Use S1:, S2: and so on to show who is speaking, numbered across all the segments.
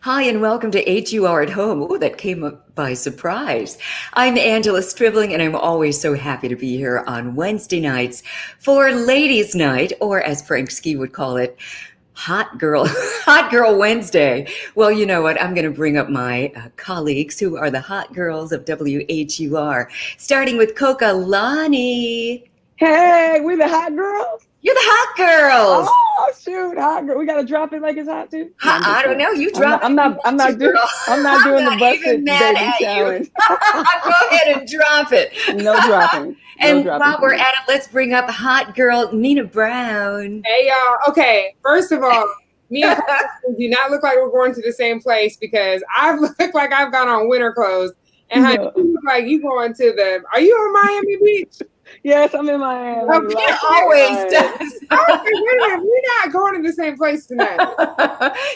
S1: Hi, and welcome to HUR at Home. Oh, that came up by surprise. I'm Angela Stribling, and I'm always so happy to be here on Wednesday nights for Ladies' Night, or as Frank Ski would call it, Hot Girl, Hot Girl Wednesday. Well, you know what? I'm going to bring up my colleagues who are the hot girls of WHUR, starting with Coca Lonnie.
S2: Hey, we're the hot girls.
S1: You're the hot girls.
S2: Oh shoot, hot girl. We gotta drop it like it's hot too.
S1: No, I don't know. You drop it.
S2: I'm not doing the busted baby challenge.
S1: Go ahead and drop it.
S2: No dropping.
S1: And while we're at it, let's bring up hot girl Nina Brown.
S3: Hey y'all. Okay, first of all, me and do not look like we're going to the same place because I look like I've got on winter clothes, and you look like you going to the. Are you on Miami Beach?
S2: Yes, I'm in Miami.
S1: It always does.
S3: We're not going to the same place tonight.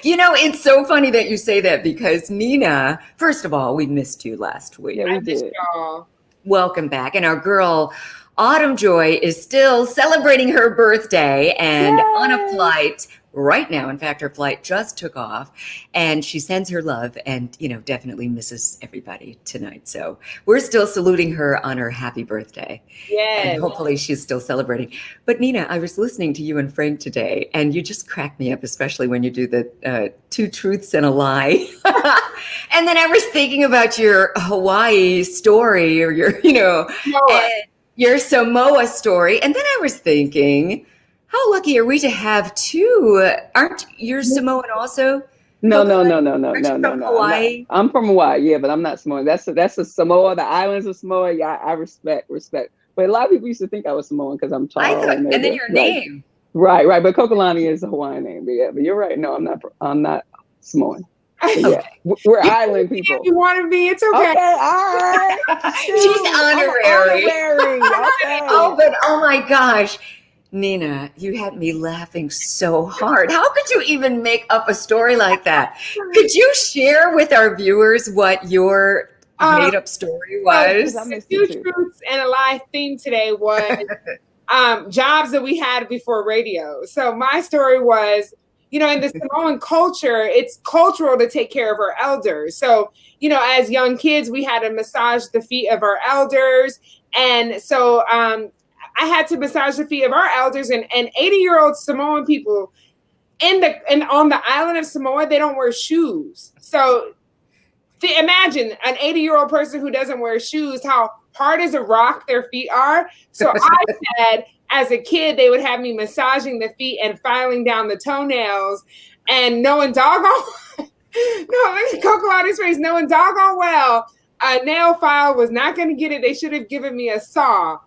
S1: You know, it's so funny that you say that because Nina, first of all, we missed you last week.
S2: Yeah, we did.
S3: Y'all.
S1: Welcome back. And our girl, Autumn Joy, is still celebrating her birthday and on a flight right now. In fact, her flight just took off and she sends her love and, you know, definitely misses everybody tonight. So we're still saluting her on her happy birthday.
S3: Yes.
S1: And hopefully she's still celebrating. But Nina, I was listening to you and Frank today and you just cracked me up, especially when you do the 2 truths and a lie. And then I was thinking about your Hawaii story or your, your Samoa story. And then I was thinking, how lucky are we to have 2? Aren't you Samoan also?
S2: No.
S1: From Hawaii?
S2: I'm from Hawaii, yeah, but I'm not Samoan. That's a Samoa, the islands of Samoa. Yeah, I respect. But a lot of people used to think I was Samoan because I'm tall.
S1: And then your name.
S2: Right. But Kokalani is a Hawaiian name. But you're right. No, I'm not Samoan. Yeah, we're island people.
S3: If you want to be, it's okay.
S2: Okay, all right.
S1: She's honorary.
S2: Okay.
S1: Oh my gosh. Nina, you had me laughing so hard. How could you even make up a story like that? Could you share with our viewers what your made-up story was?
S3: The 2 truths and a lie theme today was jobs that we had before radio. So my story was, in the Samoan culture, it's cultural to take care of our elders. So, as young kids, we had to massage the feet of our elders. And so I had to massage the feet of our elders and 80-year-old Samoan people on the island of Samoa, they don't wear shoes. So imagine an 80-year-old person who doesn't wear shoes, how hard as a rock their feet are. So I said, as a kid, they would have me massaging the feet and filing down the toenails and knowing doggone, Kokalani's face, knowing doggone well, a nail file was not going to get it. They should have given me a saw.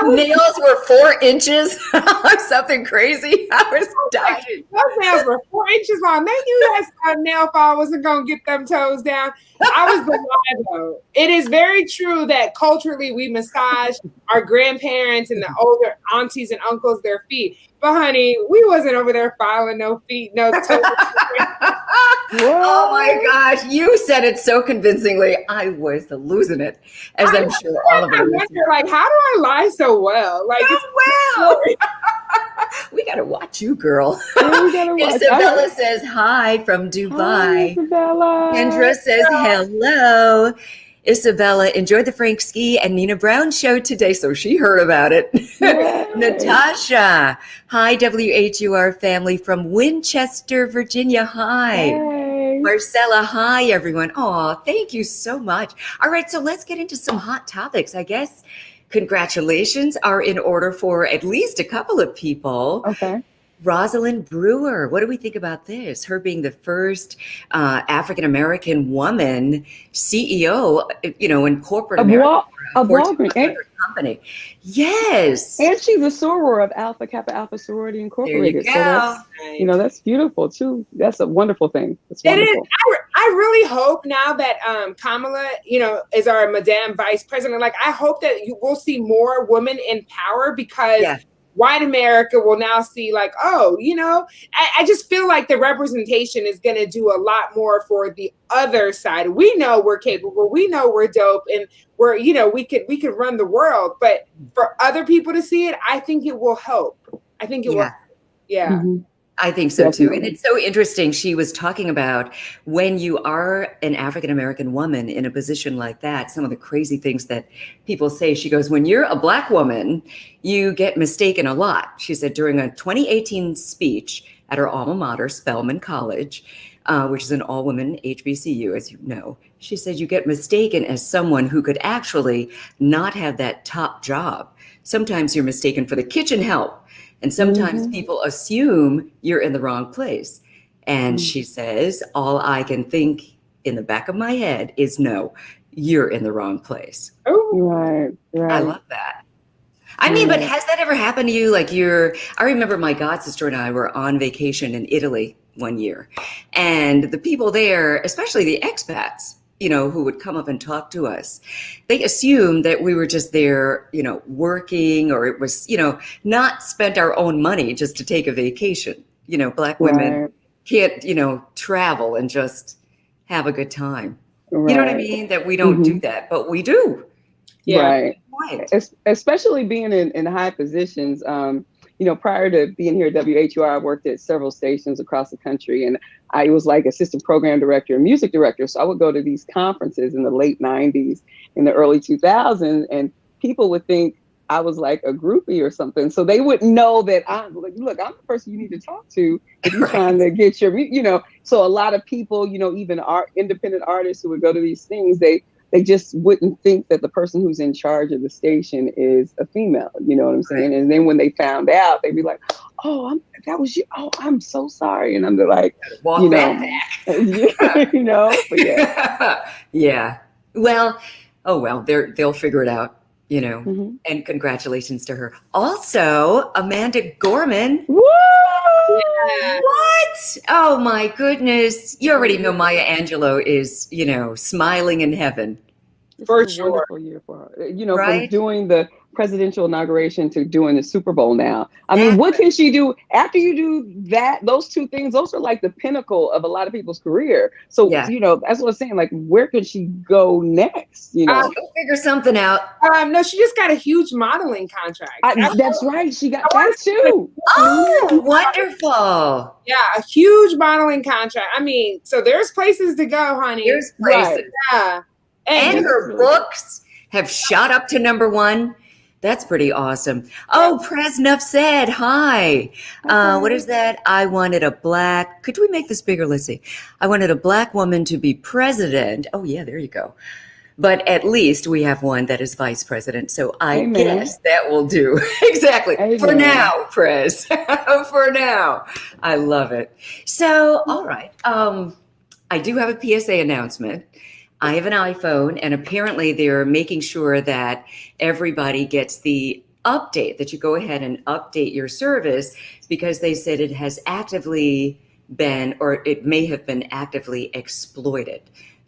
S1: Nails were 4 inches or something crazy. I was dying.
S3: Those nails were 4 inches long. They knew that nail file wasn't going to get them toes down. I was the lie, though. It is very true that culturally we massage our grandparents and the older aunties and uncles their feet. But honey, we wasn't over there filing no feet, no toes.
S1: Oh my gosh, you said it so convincingly. I was losing it, as I'm sure all of us.
S3: I wonder, how do I lie so well?
S1: We got to watch you, girl.
S2: Yeah,
S1: Isabella says hi from Dubai.
S2: Hi, Isabella.
S1: Kendra says hello. Isabella enjoyed the Frank Ski and Nina Brown show today, so she heard about it. Natasha, hi, WHUR family from Winchester, Virginia. Hi.
S2: Hey.
S1: Marcella, hi, everyone. Oh, thank you so much. All right, so let's get into some hot topics. I guess congratulations are in order for at least a couple of people.
S2: Okay.
S1: Rosalind Brewer, what do we think about this? Her being the first African-American woman CEO, in corporate America.
S2: Of Walgreens.
S1: Company. Yes.
S2: And she's a soror of Alpha Kappa Alpha Sorority Incorporated.
S1: There you go.
S2: So that's beautiful too. That's a wonderful thing. It's wonderful.
S3: It is. I really hope now that Kamala, is our Madame Vice President. I hope that we'll see more women in power because white America will now see I just feel like the representation is going to do a lot more for the other side. We know we're capable. We know we're dope and we're, we could run the world, but for other people to see it, I think it will help. I think it will. Yeah.
S1: I think so too. And
S2: Definitely.
S1: it's so interesting. She was talking about when you are an African-American woman in a position like that, some of the crazy things that people say. She goes, when you're a Black woman, you get mistaken a lot. She said during a 2018 speech at her alma mater, Spelman College, which is an all-women HBCU, as you know, she said you get mistaken as someone who could actually not have that top job. Sometimes you're mistaken for the kitchen help. And sometimes people assume you're in the wrong place. And she says, all I can think in the back of my head is, no, you're in the wrong place.
S3: Oh,
S2: Right.
S1: I love that. I mean, but has that ever happened to you? Like I remember my god sister and I were on vacation in Italy one year. And the people there, especially the expats, who would come up and talk to us, they assumed that we were just there, working, or it was, not spent our own money just to take a vacation. Black women can't, travel and just have a good time.
S2: Right.
S1: You know what I mean? That we don't do that, but we do.
S3: yeah.
S2: Right. Especially being in high positions. Prior to being here at WHUR, I worked at several stations across the country, and I was like assistant program director and music director. So I would go to these conferences in the late 90s, in the early 2000s, and people would think I was like a groupie or something. So they wouldn't know that I'm like, look, I'm the person you need to talk to if you're trying to get your, So a lot of people, even independent artists who would go to these things, they just wouldn't think that the person who's in charge of the station is a female. You know what I'm saying? And then when they found out, they'd be like, "Oh, that was you. Oh, I'm so sorry." And I'm like,
S1: Walk that back.
S2: But yeah.
S1: Yeah. Well, they'll figure it out, and congratulations to her. Also, Amanda Gorman.
S2: Woo!
S3: Yeah.
S1: What? Oh my goodness. You already know Maya Angelou is, smiling in heaven.
S3: For sure.
S2: Wonderful year for her.
S1: Right?
S2: From doing the presidential inauguration to doing the Super Bowl now. I mean, what can she do after you do that? Those two things, those are like the pinnacle of a lot of people's career. So, that's what I'm saying. Like, where could she go next?
S1: She'll figure something out.
S3: No, she just got a huge modeling contract.
S2: That's right. She got that too.
S1: Oh, wonderful.
S3: Yeah, a huge modeling contract. I mean, so there's places to go, honey.
S1: There's places.
S3: Yeah.
S1: And her books have shot up to #1. That's pretty awesome. Oh, Presnuff said, hi. What is that? I wanted a black, could we make this bigger? Let's see. I wanted a black woman to be president. Oh yeah, there you go. But at least we have one that is vice president. So I guess that will do. Exactly. Amen. For now, Prez. For now. I love it. So, all right. I do have a PSA announcement. I have an iPhone, and apparently they're making sure that everybody gets the update, that you go ahead and update your service, because they said it has actively been, or it may have been actively exploited.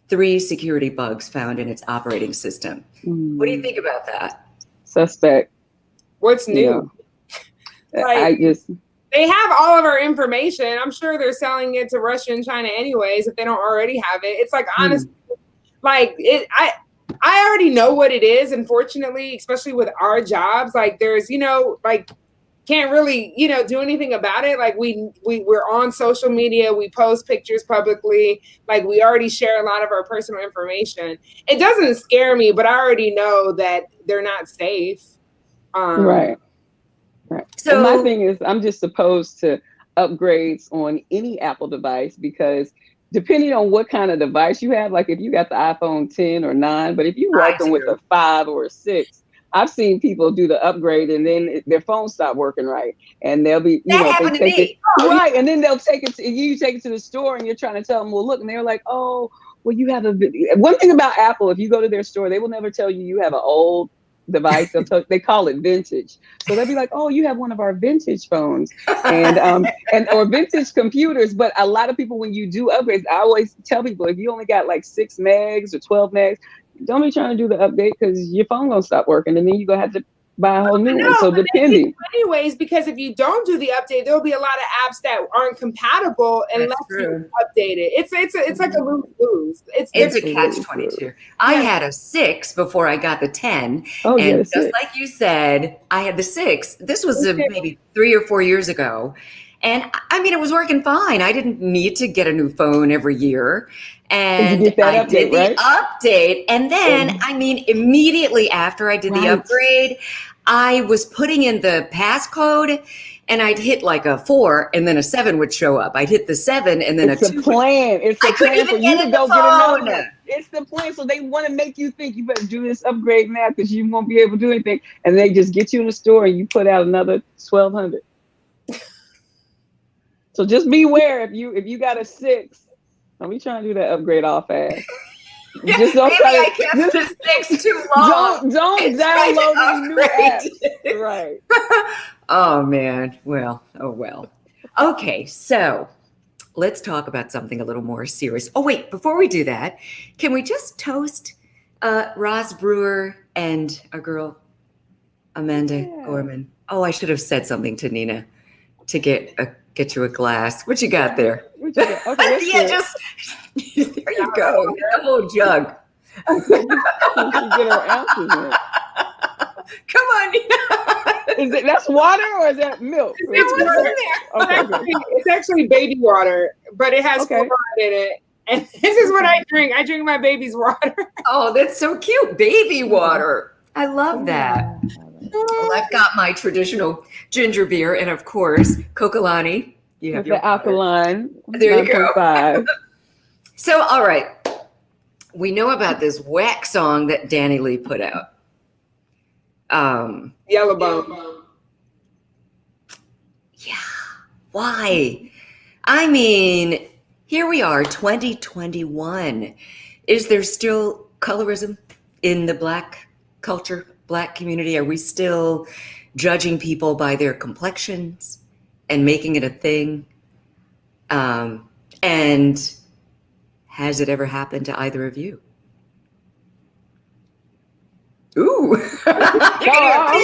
S1: 3 security bugs found in its operating system. What do you think about that?
S2: Suspect.
S3: What's new? They have all of our information. I'm sure they're selling it to Russia and China anyways, if they don't already have it. It's like, honestly, I already know what it is, unfortunately, especially with our jobs. Like, there's, can't really, do anything about it. Like, we're on social media, we post pictures publicly, like, we already share a lot of our personal information. It doesn't scare me, but I already know that they're not safe.
S2: Right. So and my thing is, I'm just opposed to upgrades on any Apple device, because depending on what kind of device you have, like if you got the iPhone 10 or 9, but if you working with a 5 or a 6, I've seen people do the upgrade and then their phone stop working right, and they'll be, they take it right, and then they'll take it to you. Take it to the store, and you're trying to tell them, well, look, and they're like, oh, well, you have one thing about Apple. If you go to their store, they will never tell you have an old device. They call it vintage. So they'll be like, oh, you have one of our vintage phones or vintage computers. But a lot of people, when you do upgrades, I always tell people, if you only got like 6 megs or 12 megs, don't be trying to do the update, because your phone gonna stop working, and then you're gonna have to buy a whole new one. So depending.
S3: Anyways, because if you don't do the update, there'll be a lot of apps that aren't compatible unless you update it. It's like a lose-lose.
S1: It's a catch-22. I had a 6 before I got the 10. And just like you said, I had the 6. This was maybe 3 or 4 years ago. And I mean, it was working fine. I didn't need to get a new phone every year. And
S2: you get that
S1: I
S2: update,
S1: did the
S2: right?
S1: update. And then, I mean, immediately after I did the upgrade, I was putting in the passcode and I'd hit like a 4 and then a 7 would show up. I'd hit the 7 and then
S2: it's
S1: a 2.
S2: Plan. It's a plan for you to go get another one. It's the plan. So they want to make you think you better do this upgrade now because you won't be able to do anything. And they just get you in the store and you put out another $1,200. So just beware if you got a 6. Don't be trying to do that upgrade all fast. Just don't
S1: Maybe I kept the 6 too long.
S2: Don't download the new apps. Right.
S1: Oh man. Well, oh well. Okay, so let's talk about something a little more serious. Oh wait, before we do that, can we just toast Roz Brewer and our girl Amanda Gorman? Oh, I should have said something to Nina to get you a glass. What you got there?
S2: Okay,
S1: yeah, just there you go. The whole jug.
S2: You get her ounces in.
S1: Come on, Nina.
S2: That's water or is that milk?
S3: It's water.
S2: Okay.
S3: It's actually baby water, but it has fluoride in it. And this is what I drink. I drink my baby's water.
S1: Oh, that's so cute. Baby water. I love that. Well, I've got my traditional ginger beer and, of course, Kokalani. You have
S2: the alkaline.
S1: There you go.
S2: 9.5.
S1: So, all right. We know about this whack song that Danny Lee put out.
S3: Yellow Bone.
S1: Yeah. Why? I mean, here we are, 2021. Is there still colorism in the Black culture, Black community? Are we still judging people by their complexions and making it a thing? And has it ever happened to either of you? Ooh.
S2: I'm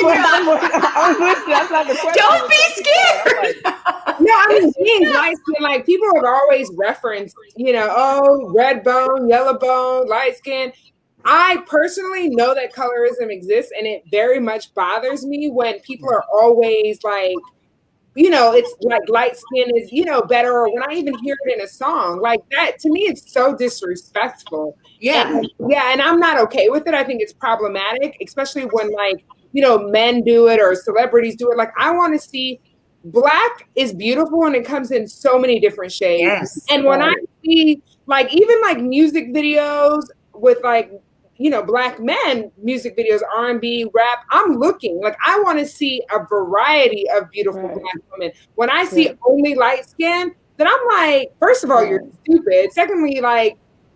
S2: listening. That's not the question.
S1: Don't be scared.
S3: No, I mean, being light skin, like people have always referenced, oh, red bone, yellow bone, light skin. I personally know that colorism exists, and it very much bothers me when people are always like, it's like light skin is, better, or when I even hear it in a song like that, to me, it's so disrespectful.
S1: Yeah.
S3: And I'm not okay with it. I think it's problematic, especially when men do it or celebrities do it. Like, I want to see Black is beautiful and it comes in so many different shades.
S1: Yes.
S3: And when I see even music videos with Black men, music videos, R&B, rap, I'm looking. Like, I want to see a variety of beautiful Black women. When I see only light skin, then I'm like, first of all, you're stupid. Secondly,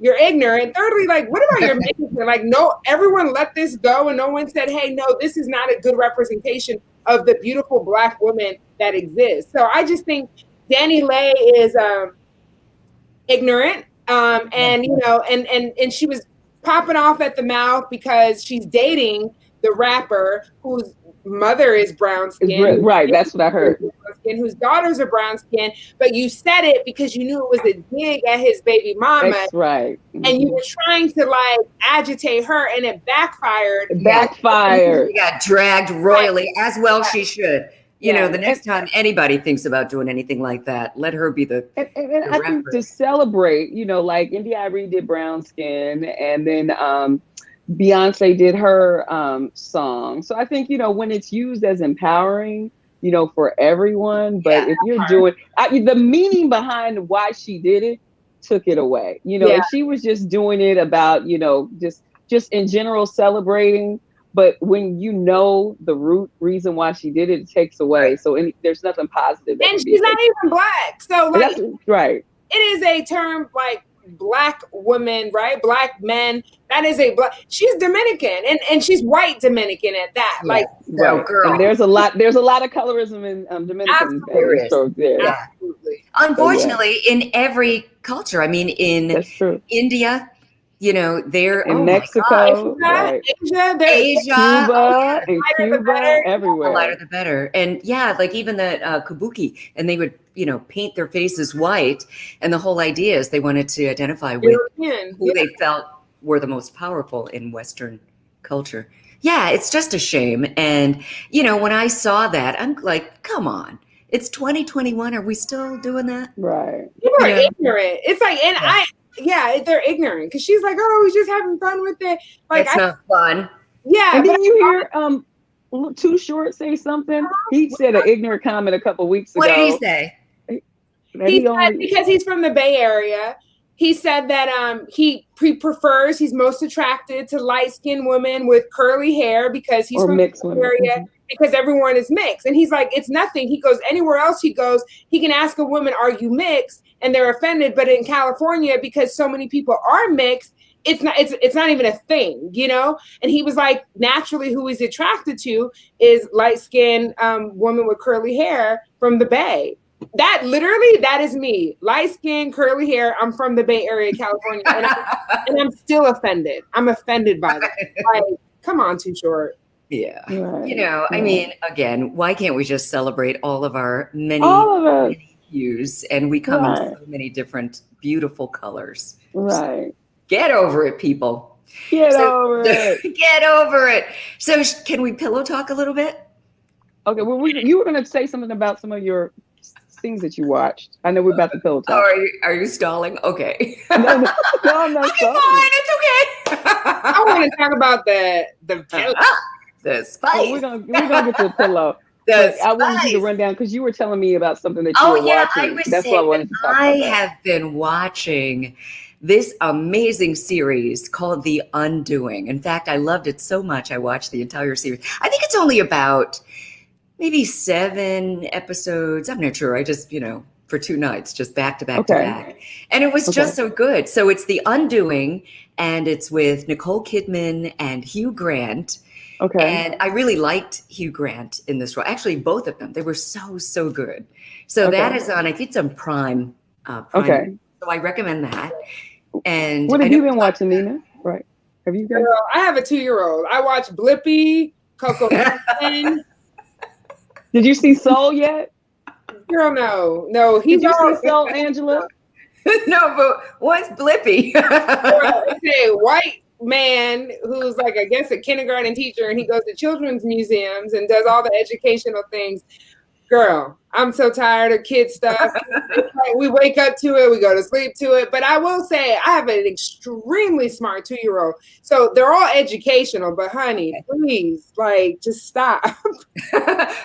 S3: you're ignorant. Thirdly, what about your makeup? No, everyone let this go, and no one said, hey, no, this is not a good representation of the beautiful Black woman that exists. So I just think Danny Lay is ignorant, and she was popping off at the mouth because she's dating the rapper whose mother is brown skin.
S2: Right, that's what I heard.
S3: Whose daughters are brown skin, but you said it because you knew it was a dig at his baby mama.
S2: That's right. Mm-hmm.
S3: And you were trying to agitate her, and it backfired.
S2: She
S1: got dragged royally, as well she should. The next time anybody thinks about doing anything like that, let her be the
S2: and I think to celebrate, like India Arie did brown skin, and then Beyonce did her song. So I think, when it's used as empowering, for everyone, but if you're doing the meaning behind why she did it took it away. If she was just doing it about, just in general celebrating. But when the root reason why she did it, it takes away. So there's nothing positive.
S3: And she's not even Black. So
S2: that's right.
S3: It is a term Black women, right? Black men. That is she's Dominican and she's white Dominican at that.
S1: Girl.
S2: And there's a lot of colorism in Dominican.
S1: Absolutely. Unfortunately, in every culture. I mean, in India, they're
S2: in Mexico,
S1: Asia,
S2: Cuba, everywhere.
S1: The lighter the better. And even the kabuki, and they would, paint their faces white. And the whole idea is they wanted to identify with who they felt were the most powerful in Western culture. Yeah, it's just a shame. And, when I saw that, I'm like, come on. It's 2021. Are we still doing that?
S2: Right.
S3: People are ignorant. It's like, and they're ignorant because she's like, oh, we're just having fun with it. Like,
S1: it's not fun.
S3: Yeah.
S2: And didn't you hear Too Short say something? He said an ignorant comment a couple weeks ago.
S1: What did he say?
S3: He said, because he's from the Bay Area, he said that he prefers, he's most attracted to light-skinned women with curly hair because he's from the Bay Area, because everyone is mixed. And he's like, it's nothing. He goes, anywhere else he goes, he can ask a woman, are you mixed? And they're offended. But in California, because so many people are mixed, it's not even a thing, you know? And he was like, naturally, who he's attracted to is light-skinned woman with curly hair from the Bay. That is me. Light skin, curly hair. I'm from the Bay Area, California. And I'm still offended. I'm offended by that. Like, come on, Too Short.
S1: Yeah. Right. You know, I mean, again, why can't we just celebrate all of our many hues? And we come in so many different beautiful colors.
S2: Right.
S1: Get over it, people.
S2: Get over it.
S1: Get over it. So can we pillow talk a little bit?
S2: Okay. Well, you were going to say something about some of your things that you watched. I know we're about to pillow talk.
S1: Oh, are you stalling? Okay.
S2: No, I'm not stalling.
S1: Fine, it's okay.
S3: I want to talk about the pillow.
S1: The spice.
S2: Oh, we're gonna get to the pillow. I wanted you to run down because you were telling me about something that you were watching. That's what I wanted to talk about.
S1: I have been watching this amazing series called The Undoing. In fact, I loved it so much I watched the entire series. I think it's only about maybe 7 episodes. I'm not sure. I just, for 2 nights, just back to back to back. And it was just so good. So it's The Undoing, and it's with Nicole Kidman and Hugh Grant.
S2: Okay.
S1: And I really liked Hugh Grant in this role. Actually, both of them. They were so good. So that is on, I think it's on Prime.
S2: Okay.
S1: So I recommend that. And
S2: what have you been watching, Nina? Right. Have you been?
S3: Girl, I have a 2-year-old. I watch Blippi, Coco.
S2: Did you see Soul yet?
S3: Girl, no.
S2: Did you see Soul, Angela?
S1: No, but what's Blippi?
S3: Girl, it's a white man who's like, I guess, a kindergarten teacher, and he goes to children's museums and does all the educational things. Girl, I'm so tired of kid stuff. Like, we wake up to it, we go to sleep to it. But I will say, I have an extremely smart 2-year-old. So they're all educational, but honey, please, like, just stop.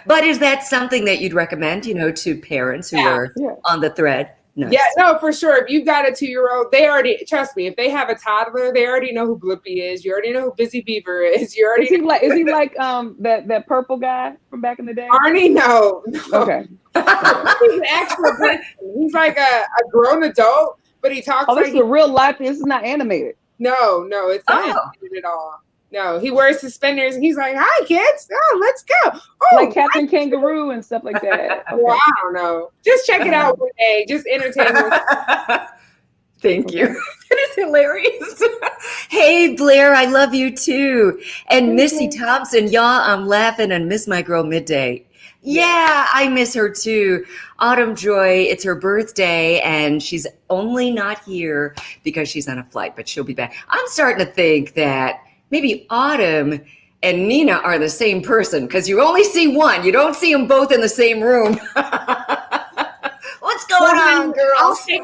S1: But is that something that you'd recommend, to parents who are on the thread? Nice. Yeah,
S3: no, for sure. If you've got a 2-year-old, they already, trust me, if they have a toddler, they already know who Blippi is. You already know who Busy Beaver is. You already
S2: is he like that purple guy from back in the day?
S3: Arnie, no.
S2: Okay.
S3: He's an actual person. He's like a grown adult, but he talks like
S2: this is real life. This is not animated.
S3: No, it's not animated at all. No, he wears suspenders and he's like, "Hi, kids. Oh, let's go." Oh,
S2: like Captain Kangaroo and stuff like that. Okay.
S3: Well, I don't know. Just check it out one day. Just entertain us.
S1: Thank you. That is hilarious. Hey, Blair, I love you too. And Missy Thompson, y'all, I'm laughing and miss my girl Midday. Yeah, I miss her too. Autumn Joy, it's her birthday, and she's only not here because she's on a flight, but she'll be back. I'm starting to think that maybe Autumn and Nina are the same person because you only see one. You don't see them both in the same room. What's going on, girls?
S3: I'll take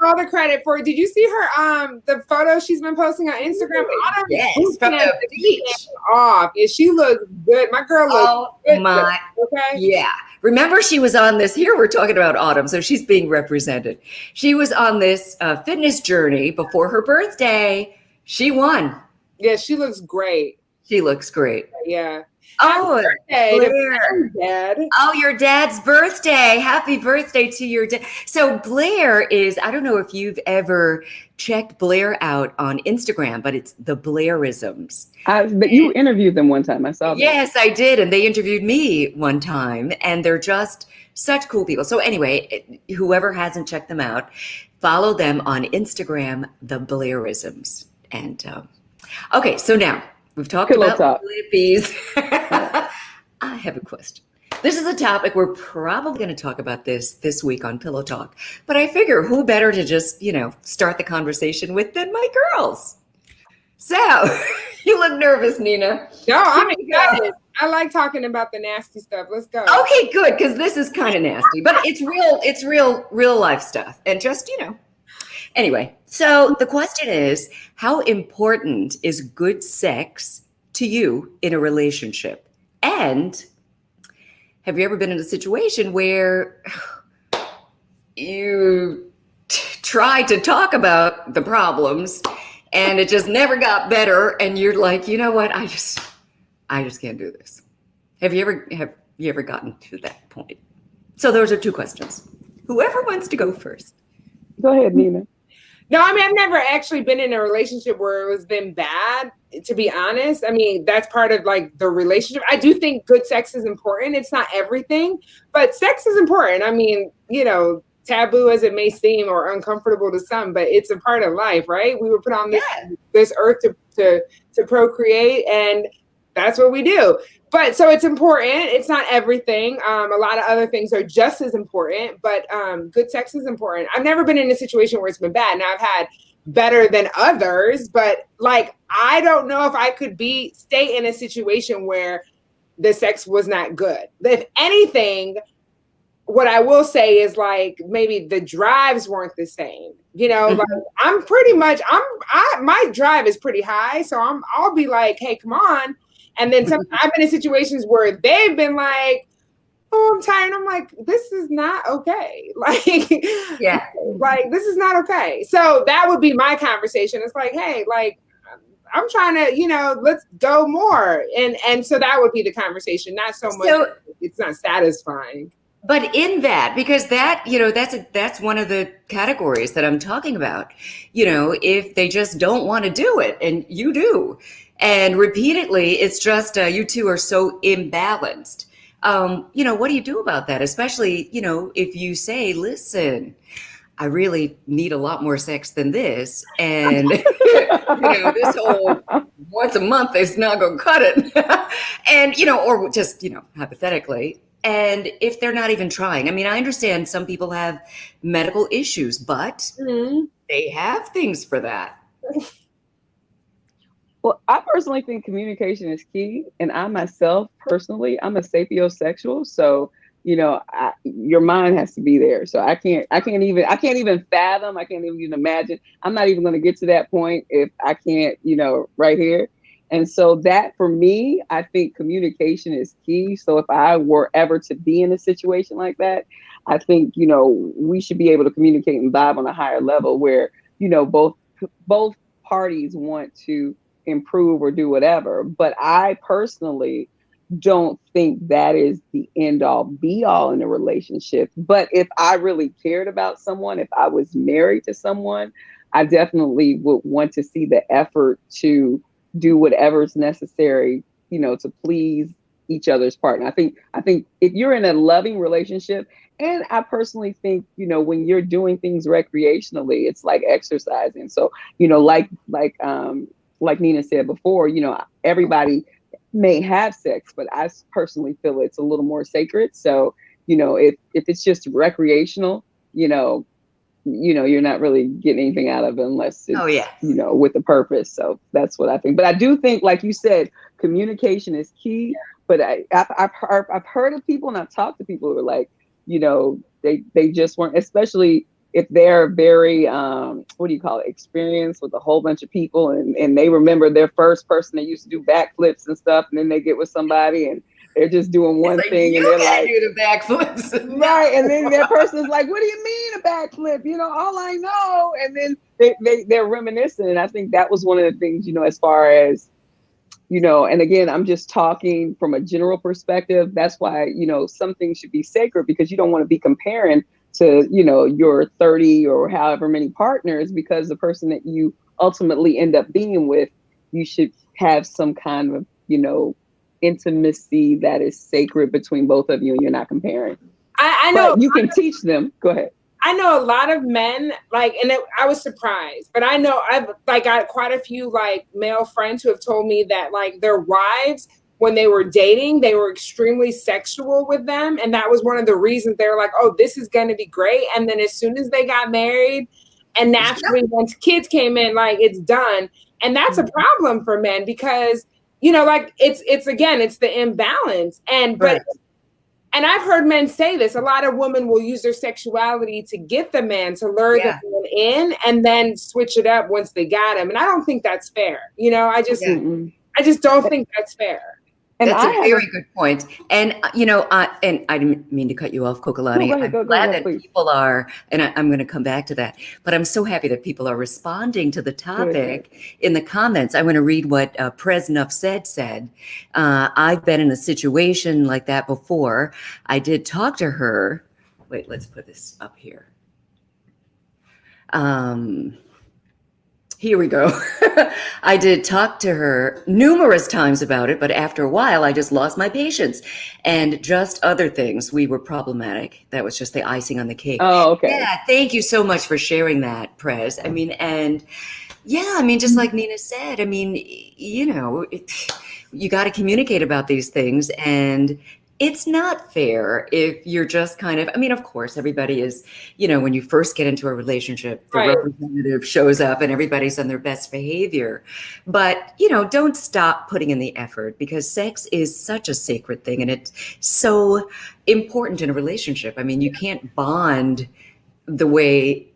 S3: all the credit for it. Did you see her the photo she's been posting on Instagram? Autumn,
S1: yes, from the beach.
S3: Off. Yeah, she looks good. My girl looks good. Okay.
S1: Yeah. Remember, she was on this, here we're talking about Autumn, so she's being represented. She was on this fitness journey before her birthday. She won.
S3: Yeah, she looks great.
S1: She looks great.
S3: Yeah.
S1: Oh,
S3: Blair. Dad.
S1: Oh, your dad's birthday. Happy birthday to your dad. So Blair is, I don't know if you've ever checked Blair out on Instagram, but it's the Blairisms.
S2: But you interviewed them one time. I saw that.
S1: Yes, I did. And they interviewed me one time, and they're just such cool people. So anyway, whoever hasn't checked them out, follow them on Instagram, the Blairisms. And okay, so now we've talked about Blippies. I have a question. This is a topic we're probably going to talk about this week on Pillow Talk, but I figure who better to just, start the conversation with than my girls. So, you look nervous, Nina.
S3: No, I'm excited. I like talking about the nasty stuff. Let's go.
S1: Okay, good, because this is kind of nasty, but it's real life stuff. And just, anyway, so the question is, how important is good sex to you in a relationship? And have you ever been in a situation where you tried to talk about the problems and it just never got better, and you're like, you know what, I just can't do this? Have you ever gotten to that point? So those are two questions. Whoever wants to go first.
S2: Go ahead, Nina.
S3: No, I mean, I've never actually been in a relationship where it was been bad, to be honest. I mean, that's part of like the relationship. I do think good sex is important. It's not everything, but sex is important. I mean, taboo as it may seem or uncomfortable to some, but it's a part of life, right? We were put on this earth to procreate, and that's what we do. But so it's important. It's not everything. A lot of other things are just as important, but good sex is important. I've never been in a situation where it's been bad. Now I've had better than others, but like, I don't know if I could stay in a situation where the sex was not good. If anything, what I will say is like, maybe the drives weren't the same. Like I'm pretty much, my drive is pretty high. So I'll be like, hey, come on. And then I've been in situations where they've been like, oh, I'm tired. I'm like, this is not okay. Like,
S1: yeah,
S3: like this is not okay. So that would be my conversation. It's like, hey, like, I'm trying to, let's go more. And so that would be the conversation. Not so much, it's not satisfying.
S1: But in that, because that, that's one of the categories that I'm talking about. If they just don't want to do it and you do, and repeatedly, it's just you two are so imbalanced. What do you do about that? Especially, if you say, listen, I really need a lot more sex than this. And, this whole once a month is not going to cut it. And, or just, hypothetically. And if they're not even trying, I mean, I understand some people have medical issues, but they have things for that.
S2: Well, I personally think communication is key. And I myself, personally, I'm a sapiosexual. So, your mind has to be there. So I can't even fathom. I can't even imagine. I'm not even going to get to that point if I can't, right here. And so that for me, I think communication is key. So if I were ever to be in a situation like that, I think, we should be able to communicate and vibe on a higher level where, both parties want to improve or do whatever. But I personally don't think that is the end all be all in a relationship. But if I really cared about someone, if I was married to someone, I definitely would want to see the effort to do whatever's necessary, to please each other's partner. I think if you're in a loving relationship, and I personally think, when you're doing things recreationally, it's like exercising. So, like Nina said before, everybody may have sex, but I personally feel it's a little more sacred. So, if it's just recreational, you're not really getting anything out of it unless it's, with a purpose. So that's what I think. But I do think, like you said, communication is key. But I've heard of people, and I've talked to people who are like, they just weren't, especially if they're very, experienced with a whole bunch of people, and they remember their first person that used to do backflips and stuff, and then they get with somebody and they're just doing one thing, and they're like,
S1: do the backflips.
S2: Right. And then that person's like, what do you mean a backflip? All I know. And then they're reminiscing. And I think that was one of the things, as far as, and again, I'm just talking from a general perspective. That's why, some things should be sacred, because you don't want to be comparing to, your 30 or however many partners, because the person that you ultimately end up being with, you should have some kind of, intimacy that is sacred between both of you, and you're not comparing.
S3: I know
S2: but you can teach them. Go ahead.
S3: I know a lot of men, I was surprised, but I know I've got quite a few male friends who have told me that their wives, when they were dating, they were extremely sexual with them. And that was one of the reasons they were like, oh, this is going to be great. And then as soon as they got married, and naturally once kids came in, it's done. And that's a problem for men, because you know, like it's again, it's the imbalance. And
S1: Right.
S3: and I've heard men say this, a lot of women will use their sexuality to get the man, to lure the man in, and then switch it up once they got him. And I don't think that's fair. You know, I just don't think that's fair.
S1: And that's a very good point. And, you know, and I didn't mean to cut you off, Kokalani.
S2: No,
S1: I'm glad that people are, and I'm going to come back to that, but I'm so happy that people are responding to the topic in the comments. I want to read what Presnuff said. I've been in a situation like that before. I did talk to her. Wait, let's put this up here. Here we go. I did talk to her numerous times about it, but after a while, I just lost my patience and just other things. We were problematic. That was just the icing on the cake.
S2: Oh, okay.
S1: Yeah, thank you so much for sharing that, Prez. I mean, and yeah, I mean, just like Nina said, I mean, you know, you got to communicate about these things, and it's not fair if you're just kind of, I mean, of course, everybody is, you know, when you first get into a relationship, the representative shows up and everybody's on their best behavior. But, you know, don't stop putting in the effort, because sex is such a sacred thing and it's so important in a relationship. I mean, you can't bond the way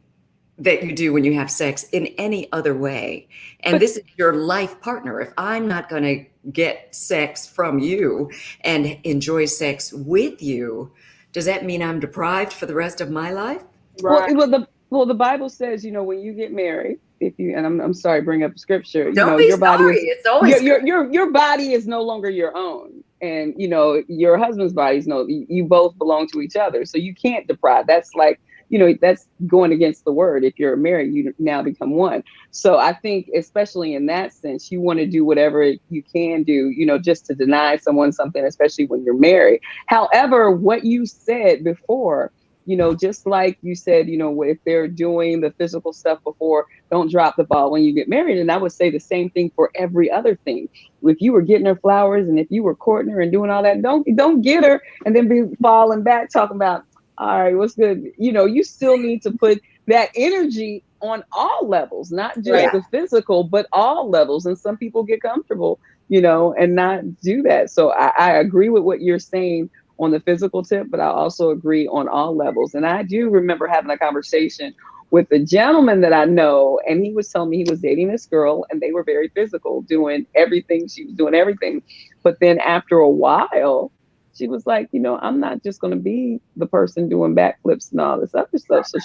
S1: that you do when you have sex in any other way. And this is your life partner. If I'm not going to get sex from you and enjoy sex with you, does that mean I'm deprived for the rest of my life?
S2: Right. Well, the Bible says, you know, when you get married, if you, and I'm sorry, bring up scripture, you know, your body is,
S1: it's always
S2: your body is no longer your own. And, you know, your husband's body is you both belong to each other. So you can't deprive. That's like, you know, that's going against the word. If you're married, you now become one. So I think, especially in that sense, you want to do whatever you can do, you know, just to deny someone something, especially when you're married. However, what you said before, you know, just like you said, you know, if they're doing the physical stuff before, don't drop the ball when you get married. And I would say the same thing for every other thing. If you were getting her flowers and if you were courting her and doing all that, don't get her and then be falling back talking about, all right, what's good? You know, you still need to put that energy on all levels, not just the physical, but all levels. And some people get comfortable, you know, and not do that. So I agree with what you're saying on the physical tip, but I also agree on all levels. And I do remember having a conversation with a gentleman that I know, and he was telling me he was dating this girl and they were very physical, doing everything. She was doing everything. But then after a while, she was like, you know, I'm not just going to be the person doing backflips and all this other stuff. So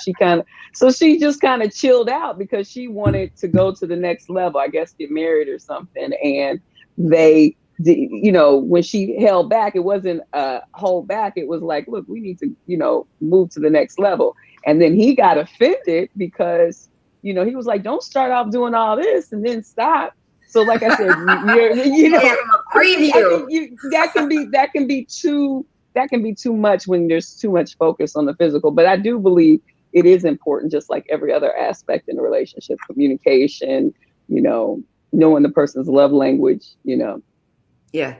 S2: she just kind of chilled out because she wanted to go to the next level, I guess, get married or something. And they, you know, when she held back, it wasn't a hold back. It was like, look, we need to, you know, move to the next level. And then he got offended because, you know, he was like, don't start off doing all this and then stop. So like I said, you know, that can be too much when there's too much focus on the physical. But I do believe it is important, just like every other aspect in a relationship, communication, you know, knowing the person's love language, you know.
S1: Yeah.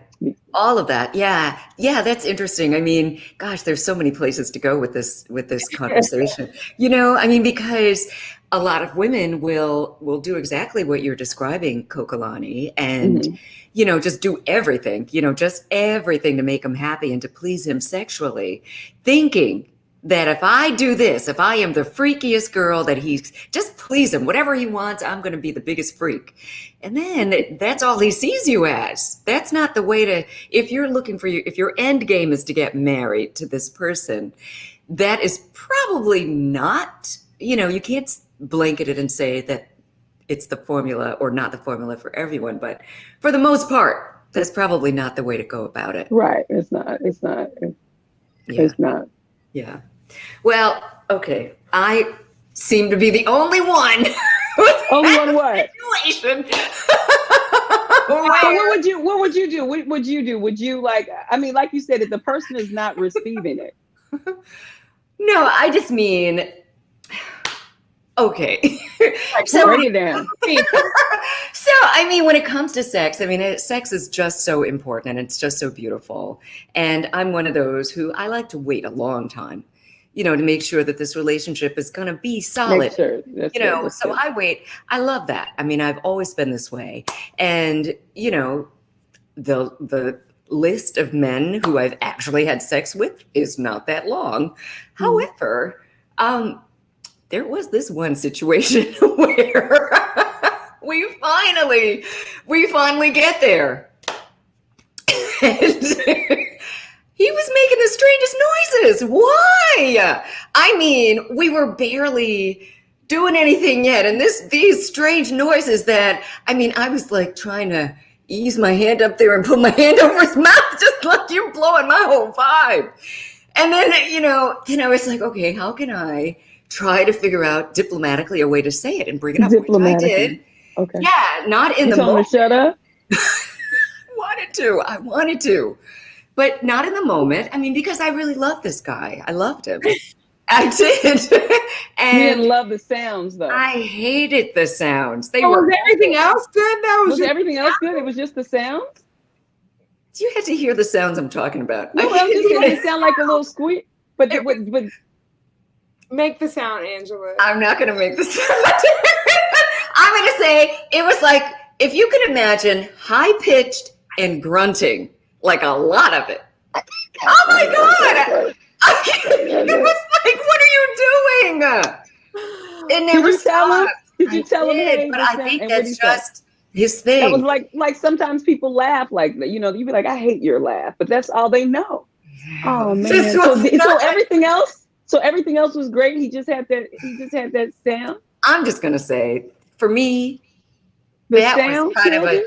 S1: All of that. Yeah. Yeah. That's interesting. I mean, gosh, there's so many places to go with this conversation, you know, I mean, because a lot of women will do exactly what you're describing, Kokalani, and, you know, just do everything, you know, just everything to make him happy and to please him sexually, thinking that if I do this, if I am the freakiest girl, that he's just please him, whatever he wants, I'm going to be the biggest freak. And then that's all he sees you as. That's not the way to, if you're looking for if your end game is to get married to this person, that is probably not, you know, you can't blanket it and say that it's the formula or not the formula for everyone, but for the most part, that's probably not the way to go about it.
S2: Right. It's not.
S1: Yeah. Well, okay. I seem to be the only one.
S2: Only one what?
S1: Situation.
S2: What would you do? What would you do? Would you like, I mean, like you said, if the person is not receiving it.
S1: No, I just mean, okay.
S2: So break it down.
S1: So, I mean, when it comes to sex, I mean, sex is just so important and it's just so beautiful. And I'm one of those who I like to wait a long time, you know, to make sure that this relationship is going to be solid.
S2: Sure.
S1: You know, so I wait. I love that. I mean, I've always been this way. And, you know, the list of men who I've actually had sex with is not that long. However, there was this one situation where we finally get there. And he was making the strangest noises. Why? I mean, we were barely doing anything yet. And these strange noises that, I mean, I was like trying to ease my hand up there and put my hand over his mouth, just like you're blowing my whole vibe. And then, then I was like, okay, how can I try to figure out diplomatically a way to say it and bring it up, which I did.
S2: Okay.
S1: Yeah, not in the moment.
S2: Shut up.
S1: I wanted to, but not in the moment. I mean, because I really love this guy. I loved him. I did. And
S2: you didn't love the sounds, though.
S1: I hated the sounds.
S3: Was everything else good, though?
S2: Was everything else good? It was just the sounds?
S1: You had to hear the sounds I'm talking about.
S2: No, I'm just saying it sound like a little squeak. But
S3: make the sound, Angela.
S1: I'm not going to make the sound. I'm going to say it was like, if you can imagine high-pitched and grunting, like a lot of it. Oh my God. It was like, what are you doing? It never stopped.
S2: Did you tell him? Hey,
S1: but I think that's just his thing.
S2: That was like sometimes people laugh like, you'd be like, I hate your laugh, but that's all they know. Oh man. So everything else was great. He just had that sound.
S1: I'm just gonna say, for me, that was kind of a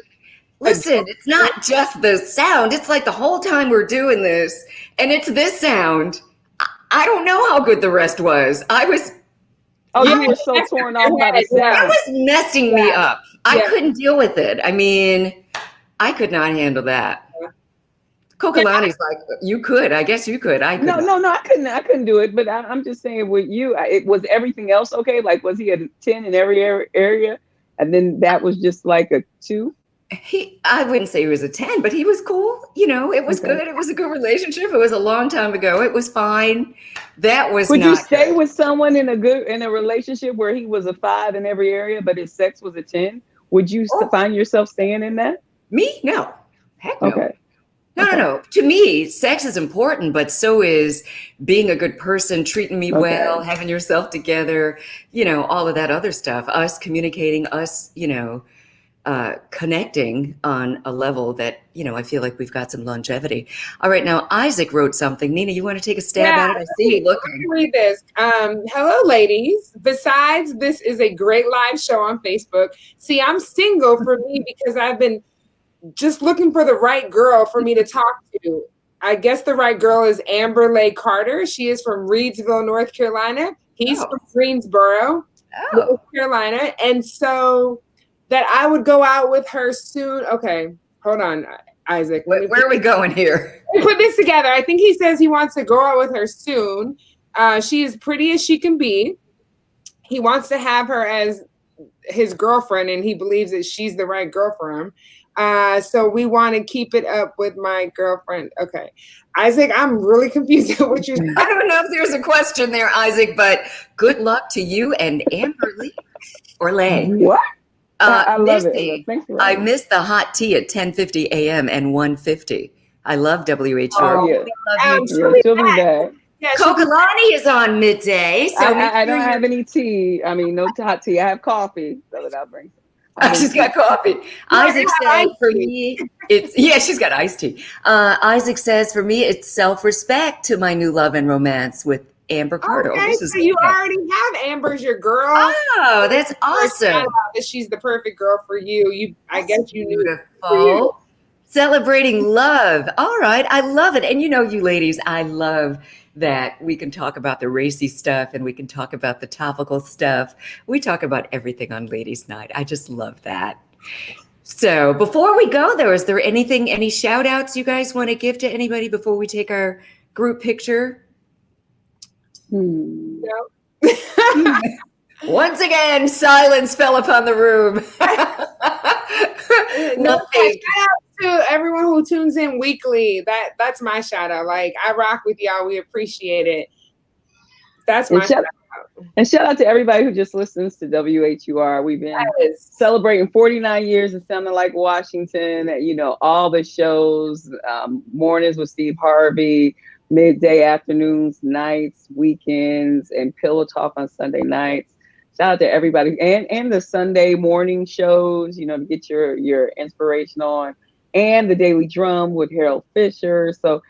S1: listen, it's not just the sound. It's like the whole time we're doing this, and it's this sound. I don't know how good the rest was. You
S2: were so torn off by the sound.
S1: It was messing me up. I couldn't deal with it. I mean, I could not handle that. Kokalani's like, you could. I guess you could. I could.
S2: No, I couldn't. I couldn't do it. But I'm just saying, with you, it was everything else okay? Like, was he at a 10 in every area, and then that was just like a 2?
S1: I wouldn't say he was a 10, but he was cool. It was good. It was a good relationship. It was a long time ago. It was fine. That was.
S2: Would you stay with someone in a relationship where he was a 5 in every area, but his sex was a 10? Would you find yourself staying in that?
S1: Me? No. Heck no.
S2: Okay.
S1: No. To me, sex is important, but so is being a good person, treating me well, having yourself together, all of that other stuff, us communicating, us, connecting on a level that, I feel like we've got some longevity. All right. Now, Isaac wrote something. Nina, you want to take a stab at it? I see you looking.
S3: Let me read this. Hello, ladies. Besides, this is a great live show on Facebook. See, I'm single for me because I've been just looking for the right girl for me to talk to. I guess the right girl is Amber Leigh Carter. She is from Reedsville, North Carolina. He's from Greensboro, North Carolina. And so that I would go out with her soon. Okay, hold on, Isaac.
S1: Where are we going here?
S3: Let me put this together. I think he says he wants to go out with her soon. She is pretty as she can be. He wants to have her as his girlfriend, and he believes that she's the right girl for him. So we want to keep it up with my girlfriend. Okay. Isaac, I'm really confused at what you're saying.
S1: I don't know if there's a question there, Isaac, but good luck to you and Amber Leigh or Leigh.
S2: What? I love it. Thanks for
S1: I missed the hot tea at 10:50 a.m. and 1:50. I love WHUR.
S2: Oh, yeah. She'll be back.
S3: Yeah,
S1: Kokalani is on midday. So
S2: I don't have any tea. I mean, no hot tea. I have coffee. So that I'll bring.
S1: She's got coffee. Isaac said for me, she's got iced tea. Isaac says for me, it's self-respect to my new love and romance with Amber Carter.
S3: Okay, so you already have Amber's your girl.
S1: Oh, that's awesome.
S3: That she's the perfect girl for you. I guess you knew
S1: beautiful. Celebrating love. All right. I love it. And you ladies, I love that we can talk about the racy stuff and we can talk about the topical stuff. We talk about everything on Ladies Night. I just love that. So before we go though, is there any shout outs you guys want to give to anybody before we take our group picture?
S3: No.
S1: Once again, silence fell upon the room.
S3: No, shout out to everyone who tunes in weekly. That's my shout out. Like, I rock with y'all. We appreciate it. That's my shout out.
S2: And shout out to everybody who just listens to WHUR. We've been celebrating 49 years of Sounding Like Washington. You know, all the shows, mornings with Steve Harvey, midday, afternoons, nights, weekends, and Pillow Talk on Sunday nights. Shout out to everybody. And the Sunday morning shows, you know, to get your inspiration on. And the Daily Drum with Harold Fisher. So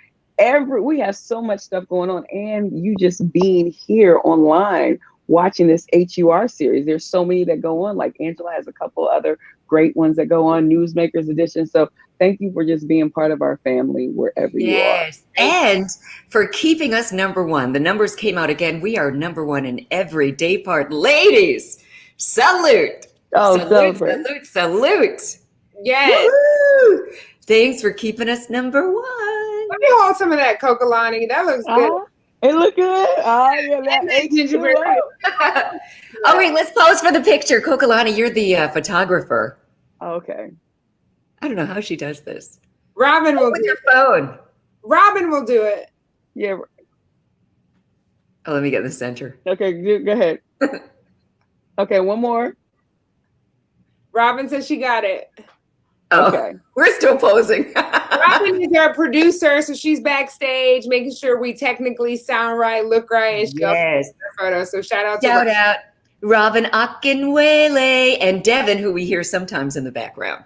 S2: we have so much stuff going on, and you just being here online watching this HUR series. There's so many that go on. Like Angela has a couple other great ones that go on, Newsmakers Edition. So thank you for just being part of our family wherever you are.
S1: And for keeping us number one. The numbers came out again. We are number one in every day part. Ladies, salute.
S2: Oh,
S1: salute.
S3: Yes.
S1: Woo-hoo! Thanks for keeping us number one.
S3: Let me hold some of that Cocolani. That looks good.
S2: It look good. Oh, yeah, that
S3: gingerbread.
S1: Oh, wait, let's pose for the picture. Cocolani, you're the photographer.
S2: Okay.
S1: I don't know how she does this.
S3: Robin will
S1: with your phone.
S3: Robin will do it.
S2: Yeah.
S1: Oh, let me get the center.
S2: Okay, go ahead. Okay, one more.
S3: Robin says she got it.
S1: Oh,
S2: okay.
S1: We're still posing.
S3: Robin is our producer, so she's backstage making sure we technically sound right, look right, and she also photo. So shout out
S1: Robin Akinwele and Devin, who we hear sometimes in the background.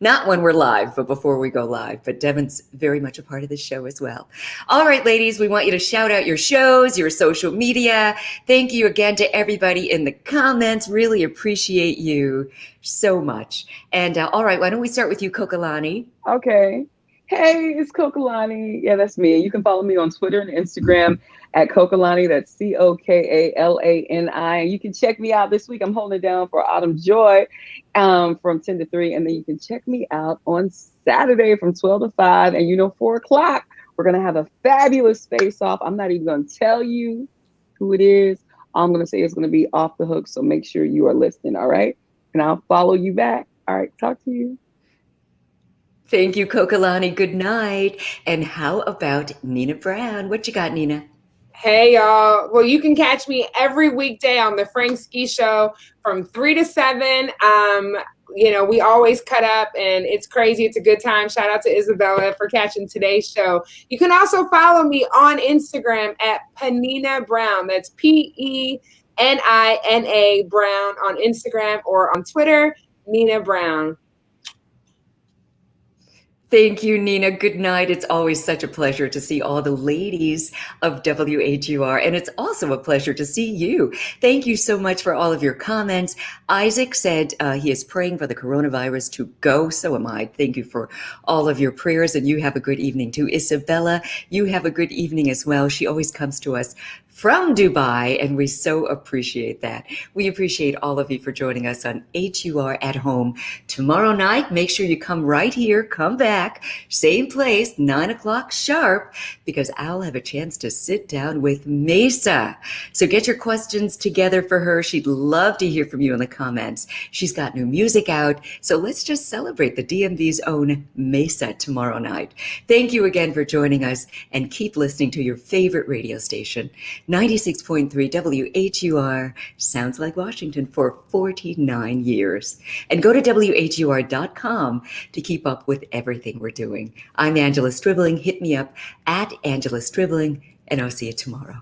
S1: Not when we're live, but before we go live. But Devin's very much a part of the show as well. All right, ladies, we want you to shout out your shows, your social media. Thank you again to everybody in the comments. Really appreciate you so much. And all right, why don't we start with you, Cocolani?
S2: Okay. Hey, it's Cocolani. Yeah, that's me. You can follow me on Twitter and Instagram at Cocolani. That's Cokalani. You can check me out this week. I'm holding it down for Autumn Joy from 10 to 3. And then you can check me out on Saturday from 12 to 5. And 4 o'clock, we're going to have a fabulous face-off. I'm not even going to tell you who it is. All I'm going to say is going to be off the hook. So make sure you are listening. All right. And I'll follow you back. All right. Talk to you.
S1: Thank you, Cocolani. Good night. And how about Nina Brown? What you got, Nina?
S3: Hey, y'all. Well, you can catch me every weekday on the Frank Ski Show from 3 to 7. We always cut up, and it's crazy. It's a good time. Shout out to Isabella for catching today's show. You can also follow me on Instagram at Penina Brown. That's Penina Brown on Instagram, or on Twitter, Nina Brown.
S1: Thank you, Nina. Good night. It's always such a pleasure to see all the ladies of WHUR, and it's also a pleasure to see you. Thank you so much for all of your comments. Isaac said he is praying for the coronavirus to go. So am I. Thank you for all of your prayers, and you have a good evening too. Isabella, you have a good evening as well. She always comes to us from Dubai, and we so appreciate that. We appreciate all of you for joining us on HUR at Home. Tomorrow night, make sure you come right here, come back, same place, 9 o'clock sharp, because I'll have a chance to sit down with Mesa. So get your questions together for her. She'd love to hear from you in the comments. She's got new music out, so let's just celebrate the DMV's own Mesa tomorrow night. Thank you again for joining us, and keep listening to your favorite radio station. 96.3 WHUR, sounds like Washington for 49 years. And go to WHUR.com to keep up with everything we're doing. I'm Angela Stribling. Hit me up at Angela Stribling, and I'll see you tomorrow.